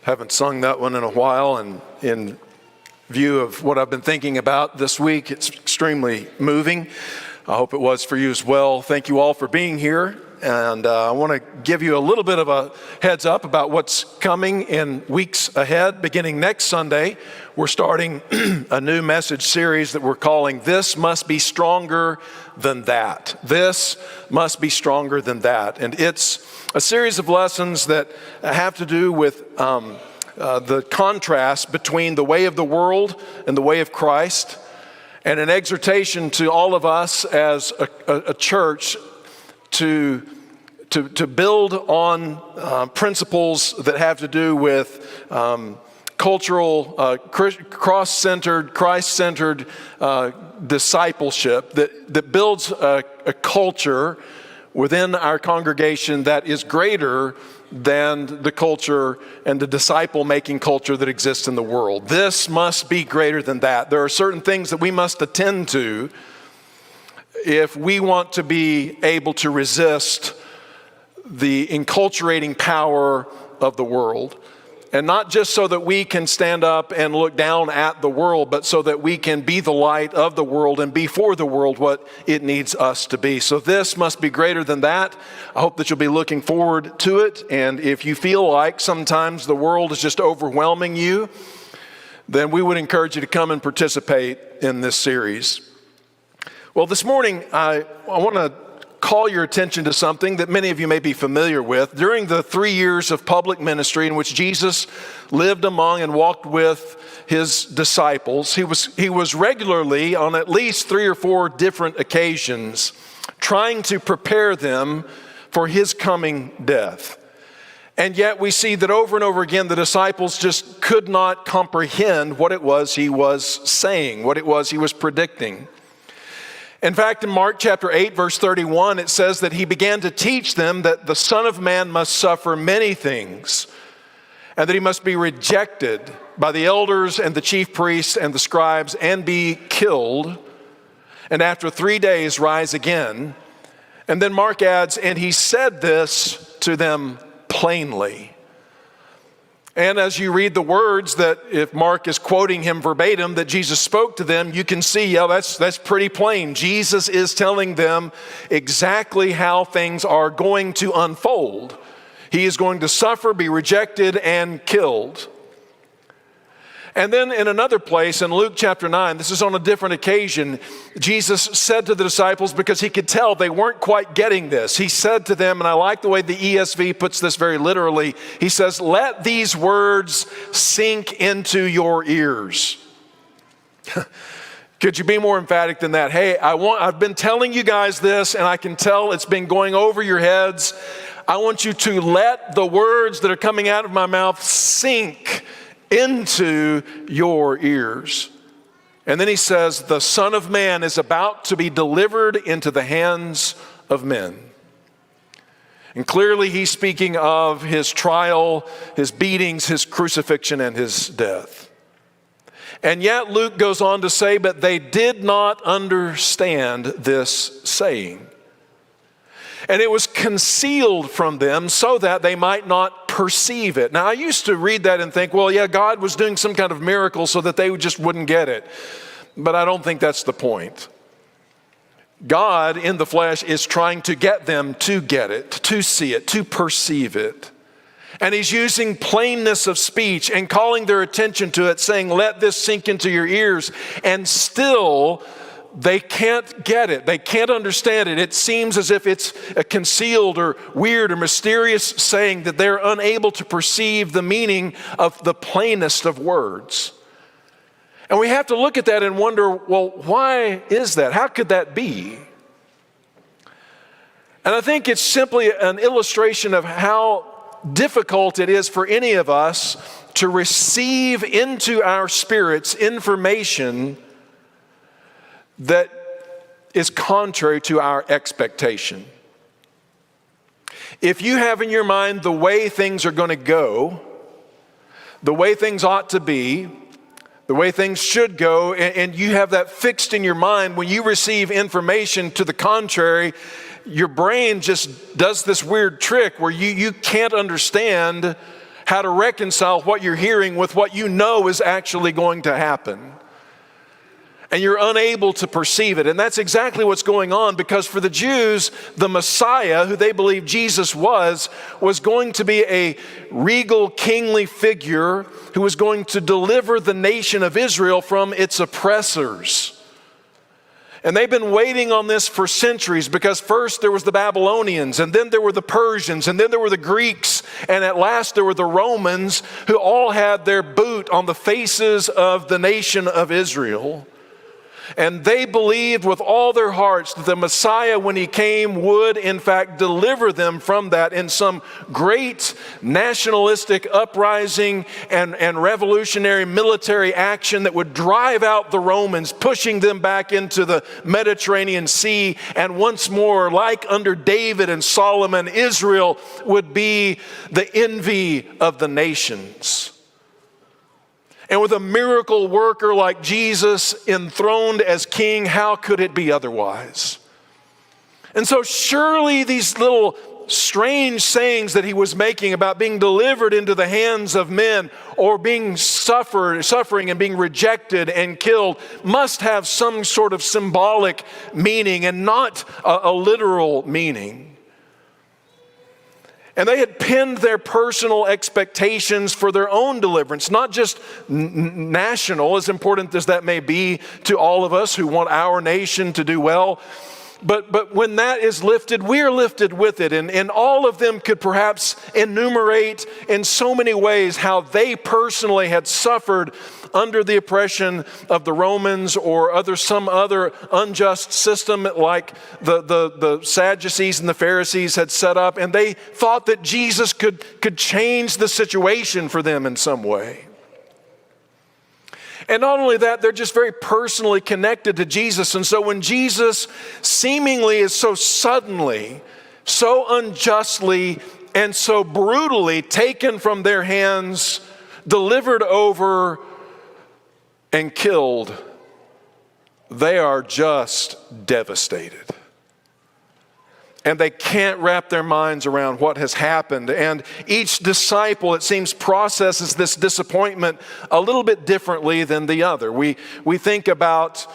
Haven't sung that one in a while, and in view of what I've been thinking about this week, it's extremely moving. I hope it was for you as well. Thank you all for being here, and I want to give you a little bit of a heads up about what's coming in weeks ahead. Beginning next Sunday, we're starting a new message series that we're calling This Must Be Stronger Than That. This must be stronger than that. And it's a series of lessons that have to do with the contrast between the way of the world and the way of Christ, and an exhortation to all of us as a church to build on principles that have to do with cultural, cross-centered, Christ-centered discipleship that builds a culture within our congregation that is greater than the culture and the disciple-making culture that exists in the world. This must be greater than that. There are certain things that we must attend to if we want to be able to resist the enculturating power of the world. And not just so that we can stand up and look down at the world, but so that we can be the light of the world and be for the world what it needs us to be. So this must be greater than that. I hope that you'll be looking forward to it. And if you feel like sometimes the world is just overwhelming you, then we would encourage you to come and participate in this series. Well, this morning, I want to call your attention to something that many of you may be familiar with. During the 3 years of public ministry in which Jesus lived among and walked with his disciples, he was regularly, on at least 3 or 4 different occasions, trying to prepare them for his coming death. And yet we see that over and over again, the disciples just could not comprehend what it was he was saying, what it was he was predicting. In fact, in Mark chapter 8, verse 31, it says that he began to teach them that the Son of Man must suffer many things, and that he must be rejected by the elders and the chief priests and the scribes and be killed, and after 3 days rise again. And then Mark adds, and he said this to them plainly. And as you read the words that, if Mark is quoting him verbatim, that Jesus spoke to them, you can see, yeah, that's pretty plain. Jesus is telling them exactly how things are going to unfold. He is going to suffer, be rejected, and killed. And then in another place, in Luke chapter 9, this is on a different occasion, Jesus said to the disciples, because he could tell they weren't quite getting this, he said to them, and I like the way the ESV puts this very literally, he says, let these words sink into your ears. Could you be more emphatic than that? Hey, I've been telling you guys this, and I can tell it's been going over your heads. I want you to let the words that are coming out of my mouth sink into your ears. And then he says, the Son of Man is about to be delivered into the hands of men. And clearly he's speaking of his trial, his beatings, his crucifixion, and his death. And yet Luke goes on to say, but they did not understand this saying. And it was concealed from them so that they might not perceive it. Now, I used to read that and think, well, yeah, God was doing some kind of miracle so that they just wouldn't get it. But I don't think that's the point. God in the flesh is trying to get them to get it, to see it, to perceive it. And he's using plainness of speech and calling their attention to it, saying, let this sink into your ears. And still, they can't get it. They can't understand it. It seems as if it's a concealed or weird or mysterious saying that they're unable to perceive the meaning of the plainest of words. And we have to look at that and wonder, well, why is that? How could that be? And I think it's simply an illustration of how difficult it is for any of us to receive into our spirits information that is contrary to our expectation. If you have in your mind the way things are going to go, the way things ought to be, the way things should go, and you have that fixed in your mind, when you receive information to the contrary, your brain just does this weird trick where you can't understand how to reconcile what you're hearing with what you know is actually going to happen. And you're unable to perceive it. And that's exactly what's going on, because for the Jews, the Messiah, who they believed Jesus was going to be a regal, kingly figure who was going to deliver the nation of Israel from its oppressors. And they've been waiting on this for centuries, because first there was the Babylonians, and then there were the Persians, and then there were the Greeks, and at last there were the Romans, who all had their boot on the faces of the nation of Israel. And they believed with all their hearts that the Messiah, when he came, would in fact deliver them from that in some great nationalistic uprising and revolutionary military action that would drive out the Romans, pushing them back into the Mediterranean Sea. And once more, like under David and Solomon, Israel would be the envy of the nations. And with a miracle worker like Jesus enthroned as king, how could it be otherwise? And so surely these little strange sayings that he was making about being delivered into the hands of men, or being suffering and being rejected and killed, must have some sort of symbolic meaning and not a literal meaning. And they had pinned their personal expectations for their own deliverance, not just national, as important as that may be to all of us who want our nation to do well. But when that is lifted, we are lifted with it. And all of them could perhaps enumerate in so many ways how they personally had suffered under the oppression of the Romans or some other unjust system like the Sadducees and the Pharisees had set up. And they thought that Jesus could change the situation for them in some way. And not only that, they're just very personally connected to Jesus. And so when Jesus seemingly is so suddenly, so unjustly, and so brutally taken from their hands, delivered over, and killed, they are just devastated. And they can't wrap their minds around what has happened. And each disciple, it seems, processes this disappointment a little bit differently than the other. We think about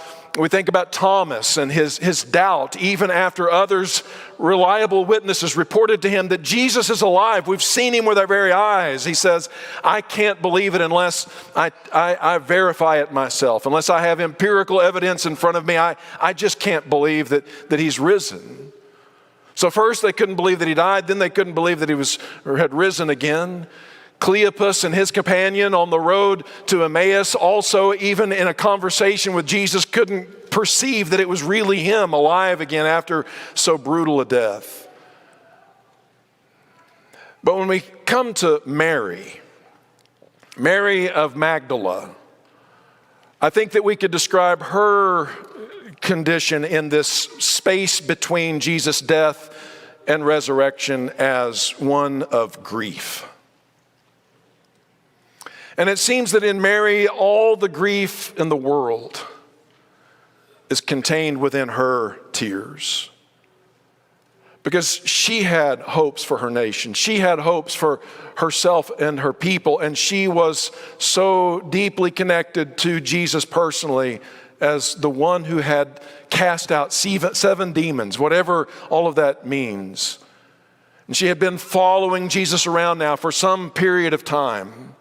Thomas and his doubt, even after others, reliable witnesses, reported to him that Jesus is alive. We've seen him with our very eyes. He says, I can't believe it unless I verify it myself. Unless I have empirical evidence in front of me, I just can't believe that he's risen. So first they couldn't believe that he died, then they couldn't believe that he had risen again. Cleopas and his companion on the road to Emmaus, also even in a conversation with Jesus, couldn't perceive that it was really him alive again after so brutal a death. But when we come to Mary of Magdala, I think that we could describe her condition in this space between Jesus' death and resurrection as one of grief. And it seems that in Mary, all the grief in the world is contained within her tears. Because she had hopes for her nation. She had hopes for herself and her people. And she was so deeply connected to Jesus personally as the one who had cast out 7 demons, whatever all of that means. And she had been following Jesus around now for some period of time.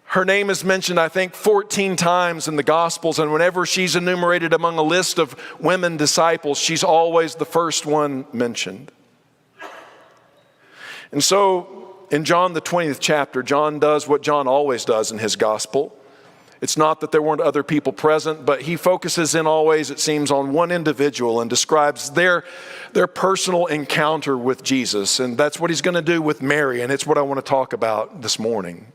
Her name is mentioned, I think, 14 times in the Gospels, and whenever she's enumerated among a list of women disciples, she's always the first one mentioned. And so in John, the 20th chapter, John does what John always does in his Gospel. It's not that there weren't other people present, but he focuses in always, it seems, on one individual and describes their personal encounter with Jesus. And that's what he's going to do with Mary, and it's what I want to talk about this morning.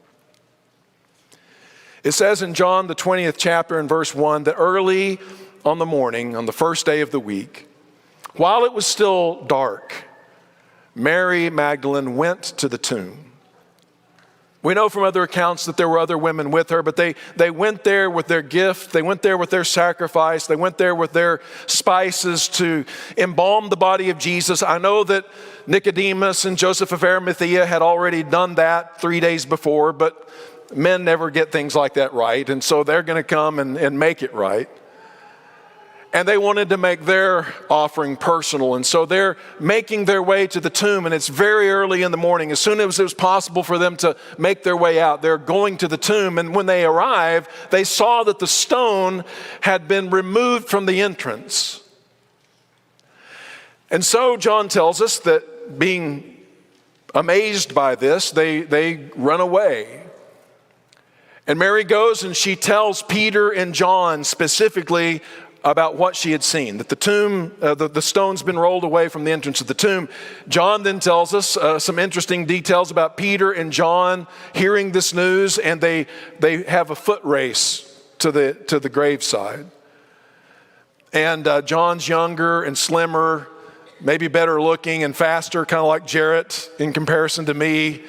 It says in John, the 20th chapter and verse 1, that early on the morning, on the first day of the week, while it was still dark, Mary Magdalene went to the tomb. We know from other accounts that there were other women with her, but they went there with their gift. They went there with their sacrifice. They went there with their spices to embalm the body of Jesus. I know that Nicodemus and Joseph of Arimathea had already done that 3 days before, but men never get things like that right. And so they're going to come and make it right. And they wanted to make their offering personal. And so they're making their way to the tomb, and it's very early in the morning. As soon as it was possible for them to make their way out, they're going to the tomb. And when they arrived, they saw that the stone had been removed from the entrance. And so John tells us that being amazed by this, they run away. And Mary goes and she tells Peter and John specifically about what she had seen, that the tomb, the stone's been rolled away from the entrance of the tomb. John then tells us some interesting details about Peter and John hearing this news, and they have a foot race to the graveside. And John's younger and slimmer, maybe better looking and faster, kind of like Jarrett in comparison to me.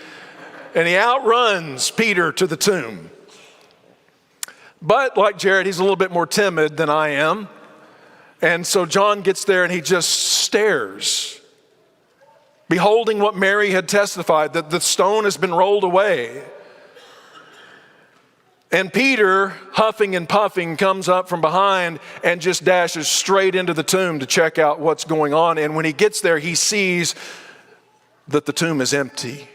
And he outruns Peter to the tomb. But like Jared, he's a little bit more timid than I am. And so John gets there and he just stares, beholding what Mary had testified, that the stone has been rolled away. And Peter, huffing and puffing, comes up from behind and just dashes straight into the tomb to check out what's going on. And when he gets there, he sees that the tomb is empty.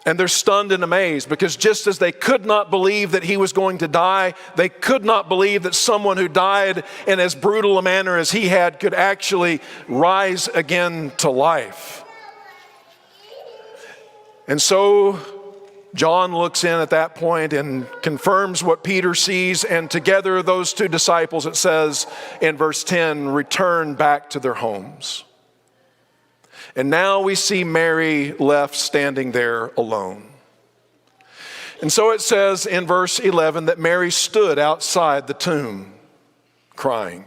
And they're stunned and amazed, because just as they could not believe that he was going to die, they could not believe that someone who died in as brutal a manner as he had could actually rise again to life. And so John looks in at that point and confirms what Peter sees, and together those two disciples, it says in verse 10, return back to their homes. And now we see Mary left standing there alone. And so it says in verse 11 that Mary stood outside the tomb crying.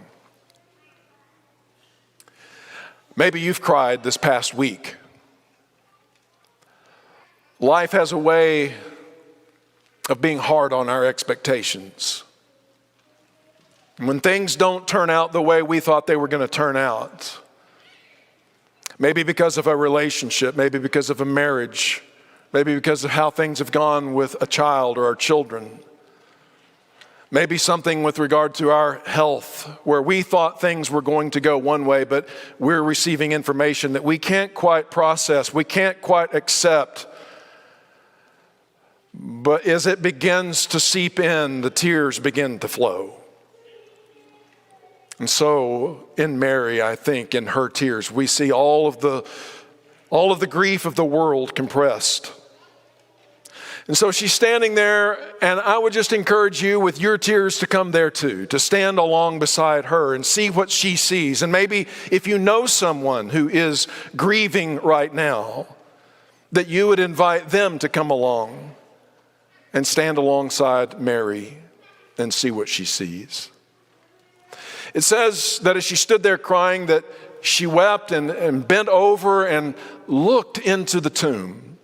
Maybe you've cried this past week. Life has a way of being hard on our expectations. When things don't turn out the way we thought they were going to turn out, maybe because of a relationship, maybe because of a marriage, maybe because of how things have gone with a child or our children. Maybe something with regard to our health, where we thought things were going to go one way, but we're receiving information that we can't quite process, we can't quite accept. But as it begins to seep in, the tears begin to flow. And so in Mary, I think in her tears, we see all of the grief of the world compressed. And so she's standing there, and I would just encourage you with your tears to come there too, to stand along beside her and see what she sees. And maybe if you know someone who is grieving right now, that you would invite them to come along and stand alongside Mary and see what she sees. It says that as she stood there crying, that she wept and bent over and looked into the tomb.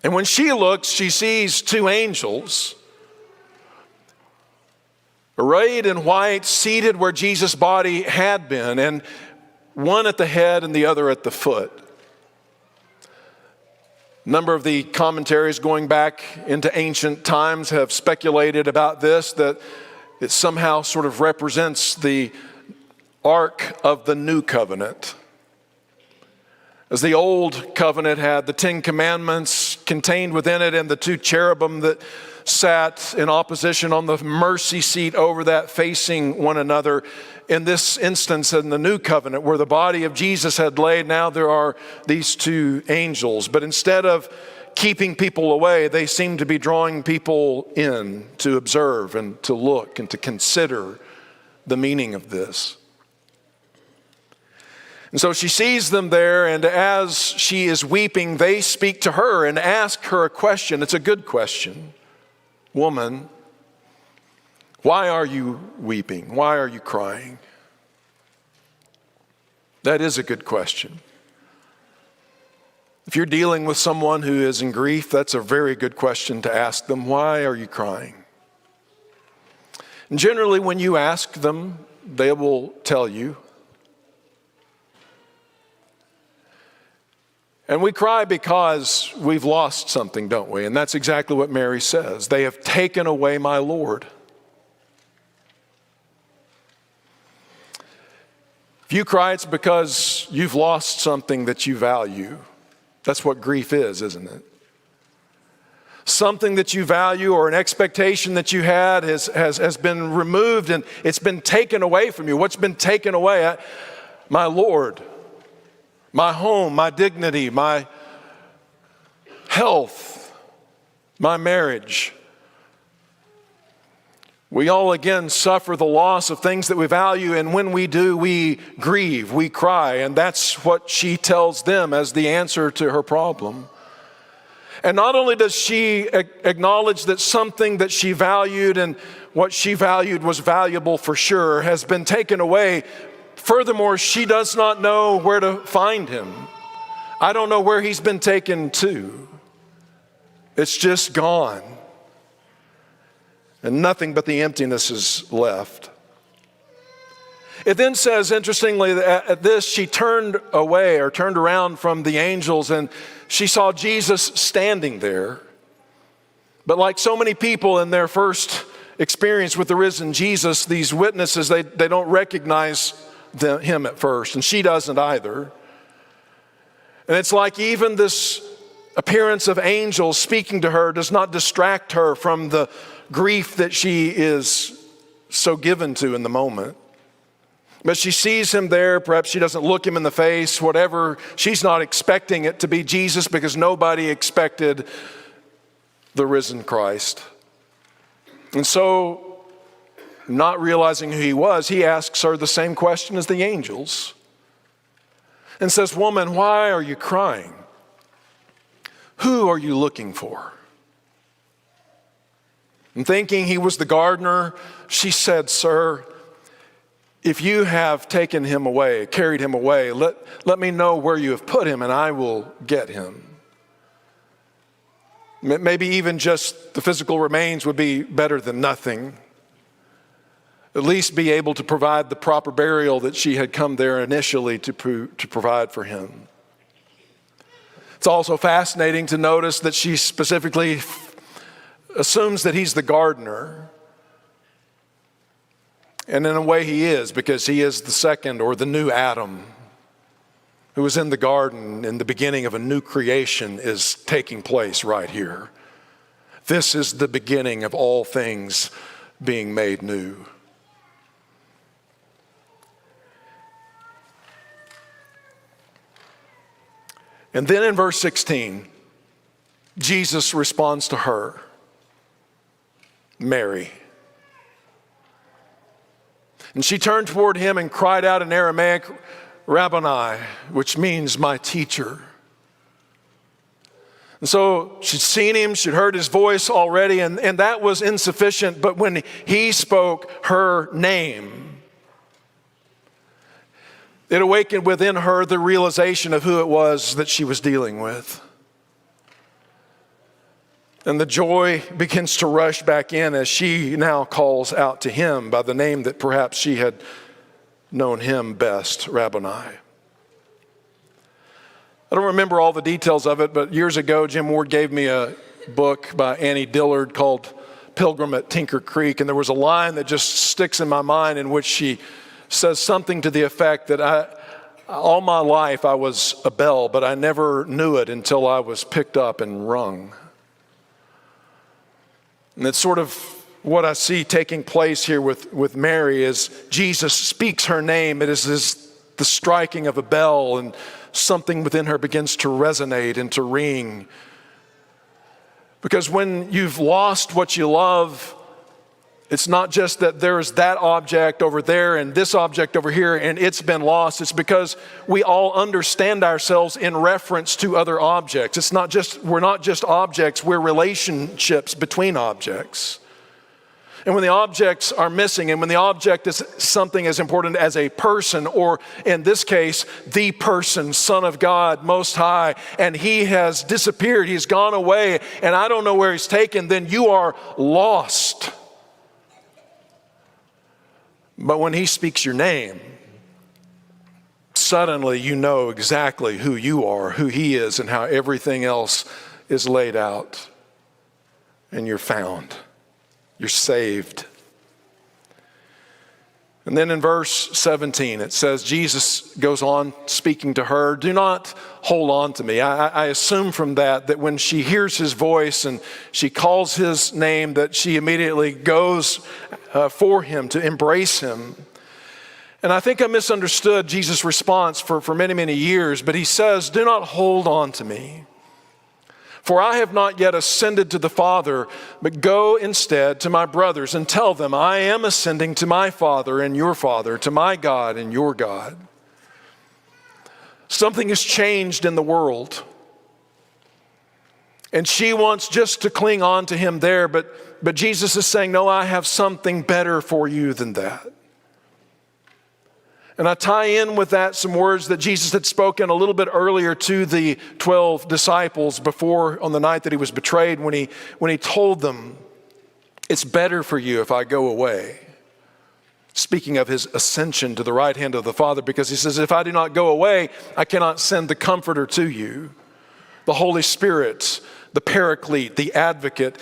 And when she looks, she sees two angels arrayed in white, seated where Jesus' body had been, and one at the head and the other at the foot. A number of the commentaries going back into ancient times have speculated about this, that it somehow sort of represents the Ark of the New Covenant. As the Old Covenant had the 10 Commandments contained within it, and the two cherubim that sat in opposition on the mercy seat over that, facing one another. In this instance, in the New Covenant, where the body of Jesus had laid, now there are these two angels. But instead of keeping people away, they seem to be drawing people in to observe and to look and to consider the meaning of this. And so she sees them there, and as she is weeping, they speak to her and ask her a question. It's a good question. Woman, why are you weeping? Why are you crying? That is a good question. If you're dealing with someone who is in grief, that's a very good question to ask them. Why are you crying? And generally, when you ask them, they will tell you. And we cry because we've lost something, don't we? And that's exactly what Mary says. They have taken away my Lord. If you cry, it's because you've lost something that you value. That's what grief is, isn't it? Something that you value or an expectation that you had has been removed and it's been taken away from you. What's been taken away? My Lord, my home, my dignity, my health, my marriage. We all again suffer the loss of things that we value, and when we do, we grieve, we cry, and that's what she tells them as the answer to her problem. And not only does she acknowledge that something that she valued and what she valued was valuable for sure has been taken away, furthermore, she does not know where to find him. I don't know where he's been taken to. It's just gone. And nothing but the emptiness is left. It then says, interestingly, that at this she turned away or turned around from the angels and she saw Jesus standing there. But like so many people in their first experience with the risen Jesus, these witnesses, they don't recognize him at first, and she doesn't either. And it's like even this appearance of angels speaking to her does not distract her from the grief that she is so given to in the moment. But she sees him there, perhaps she doesn't look him in the face, whatever. She's not expecting it to be Jesus because nobody expected the risen Christ. And so, not realizing who he was, he asks her the same question as the angels and says, "Woman, why are you crying? Who are you looking for?" And thinking he was the gardener, she said, "Sir, if you have taken him away, carried him away, let me know where you have put him and I will get him." Maybe even just the physical remains would be better than nothing. At least be able to provide the proper burial that she had come there initially to provide for him. It's also fascinating to notice that she specifically assumes that he's the gardener. And in a way he is, because he is the second or the new Adam who was in the garden in the beginning of a new creation is taking place right here. This is the beginning of all things being made new. And then in verse 16, Jesus responds to her, "Mary." And she turned toward him and cried out in Aramaic, "Rabboni," which means my teacher. And so she'd seen him, she'd heard his voice already, and that was insufficient. But when he spoke her name, it awakened within her the realization of who it was that she was dealing with. And the joy begins to rush back in as she now calls out to him by the name that perhaps she had known him best, Rabboni. I don't remember all the details of it, but years ago, Jim Ward gave me a book by Annie Dillard called Pilgrim at Tinker Creek. And there was a line that just sticks in my mind in which she says something to the effect that all my life I was a bell, but I never knew it until I was picked up and rung. And it's sort of what I see taking place here with Mary is Jesus speaks her name. It is the striking of a bell, and something within her begins to resonate and to ring. Because when you've lost what you love, it's not just that there's that object over there and this object over here and it's been lost. It's because we all understand ourselves in reference to other objects. We're not just objects, we're relationships between objects. And when the objects are missing, and when the object is something as important as a person, or in this case, the person, Son of God, Most High, and he has disappeared, he's gone away, and I don't know where he's taken, then you are lost. But when he speaks your name, suddenly you know exactly who you are, who he is, and how everything else is laid out. And you're found. You're saved. And then in verse 17, it says, Jesus goes on speaking to her, do not hold on to me. I assume from that when she hears his voice and she calls his name, that she immediately goes for him to embrace him. And I think I misunderstood Jesus' response for many, many years, but he says, do not hold on to me. For I have not yet ascended to the Father, but go instead to my brothers and tell them, I am ascending to my Father and your Father, to my God and your God. Something has changed in the world. And she wants just to cling on to him there, but Jesus is saying, no, I have something better for you than that. And I tie in with that some words that Jesus had spoken a little bit earlier to the 12 disciples before, on the night that he was betrayed, when he told them, it's better for you if I go away. Speaking of his ascension to the right hand of the Father, because he says, if I do not go away, I cannot send the Comforter to you, the Holy Spirit, the Paraclete, the Advocate.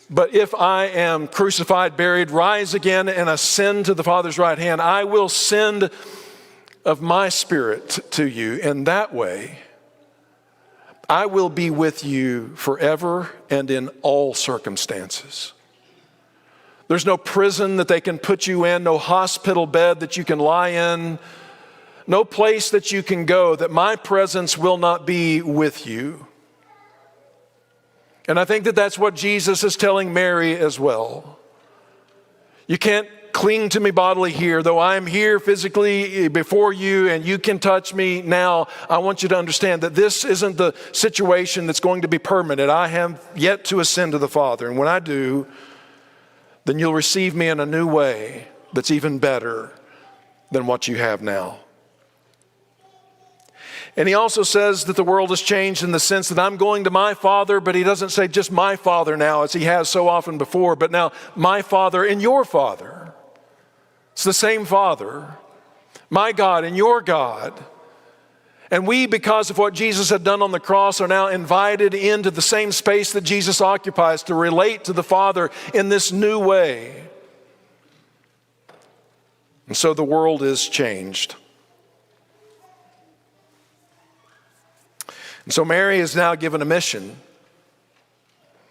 But if I am crucified, buried, rise again, and ascend to the Father's right hand, I will send of my Spirit to you. In that way, I will be with you forever and in all circumstances. There's no prison that they can put you in, no hospital bed that you can lie in, no place that you can go that my presence will not be with you. And I think that that's what Jesus is telling Mary as well. You can't cling to me bodily here, though I am here physically before you and you can touch me now. I want you to understand that this isn't the situation that's going to be permanent. I have yet to ascend to the Father. And when I do, then you'll receive me in a new way that's even better than what you have now. And he also says that the world has changed in the sense that I'm going to my Father, but he doesn't say just my Father now, as he has so often before, but now my Father and your Father. It's the same Father, my God and your God. And we, because of what Jesus had done on the cross, are now invited into the same space that Jesus occupies to relate to the Father in this new way. And so the world is changed. And so Mary is now given a mission.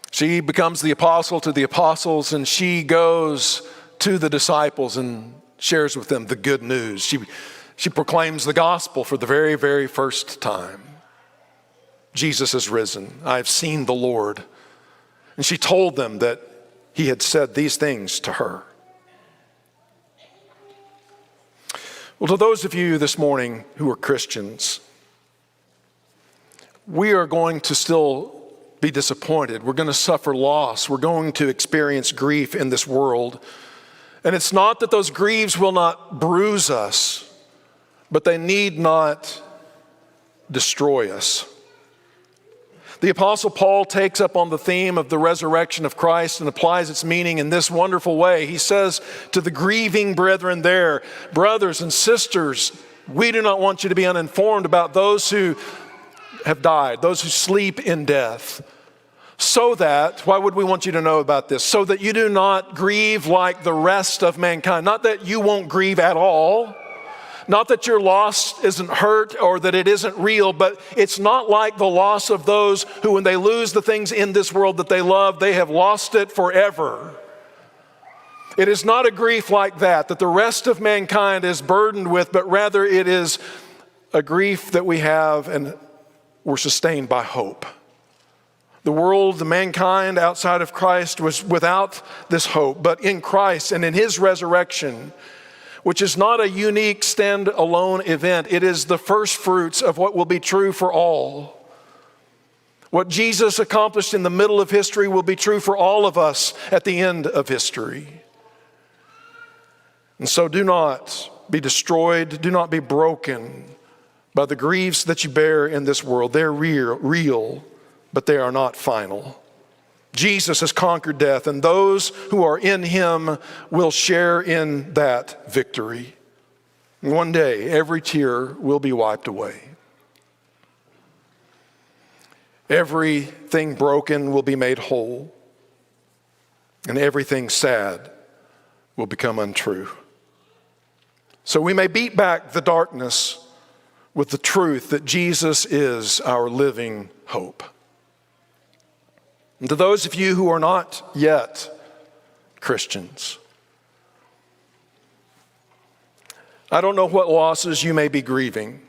She becomes the apostle to the apostles, and she goes to the disciples and shares with them the good news. She proclaims the gospel for the very, very first time. Jesus has risen. I have seen the Lord. And she told them that he had said these things to her. Well, to those of you this morning who are Christians, we are going to still be disappointed. We're going to suffer loss. We're going to experience grief in this world. And it's not that those griefs will not bruise us, but they need not destroy us. The Apostle Paul takes up on the theme of the resurrection of Christ and applies its meaning in this wonderful way. He says to the grieving brethren there, brothers and sisters, we do not want you to be uninformed about those who have died, those who sleep in death. So that, why would we want you to know about this? So that you do not grieve like the rest of mankind. Not that you won't grieve at all. Not that your loss isn't hurt or that it isn't real, but it's not like the loss of those who, when they lose the things in this world that they love, they have lost it forever. It is not a grief like that the rest of mankind is burdened with, but rather it is a grief that we have and we're sustained by hope. The world, the mankind outside of Christ was without this hope, but in Christ and in his resurrection, which is not a unique stand-alone event, it is the first fruits of what will be true for all. What Jesus accomplished in the middle of history will be true for all of us at the end of history. And so do not be destroyed, do not be broken by the griefs that you bear in this world. They're real, but they are not final. Jesus has conquered death, and those who are in him will share in that victory. One day, every tear will be wiped away. Everything broken will be made whole, and everything sad will become untrue. So we may beat back the darkness with the truth that Jesus is our living hope. And to those of you who are not yet Christians, I don't know what losses you may be grieving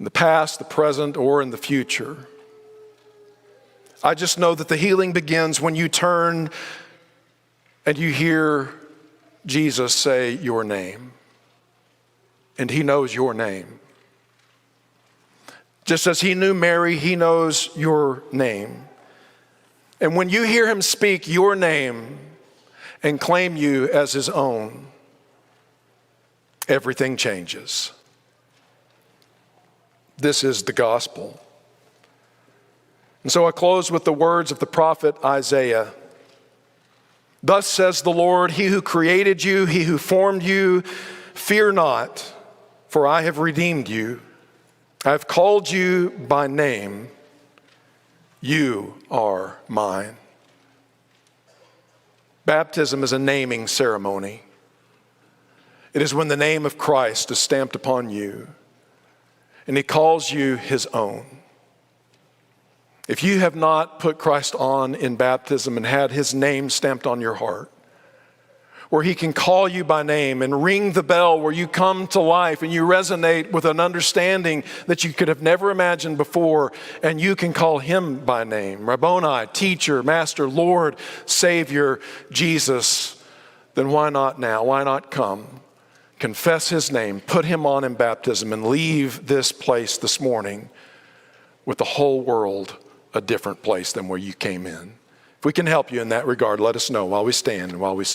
in the past, the present, or in the future. I just know that the healing begins when you turn and you hear Jesus say your name. And he knows your name. Just as he knew Mary, he knows your name. And when you hear him speak your name and claim you as his own, everything changes. This is the gospel. And so I close with the words of the prophet Isaiah. Thus says the Lord, he who created you, he who formed you, fear not, for I have redeemed you. I have called you by name. You are mine. Baptism is a naming ceremony. It is when the name of Christ is stamped upon you and he calls you his own. If you have not put Christ on in baptism and had his name stamped on your heart, where he can call you by name and ring the bell where you come to life and you resonate with an understanding that you could have never imagined before, and you can call him by name, Rabboni, teacher, master, Lord, Savior, Jesus, then why not now? Why not come? Confess his name, put him on in baptism, and leave this place this morning with the whole world a different place than where you came in. If we can help you in that regard, let us know while we stand and while we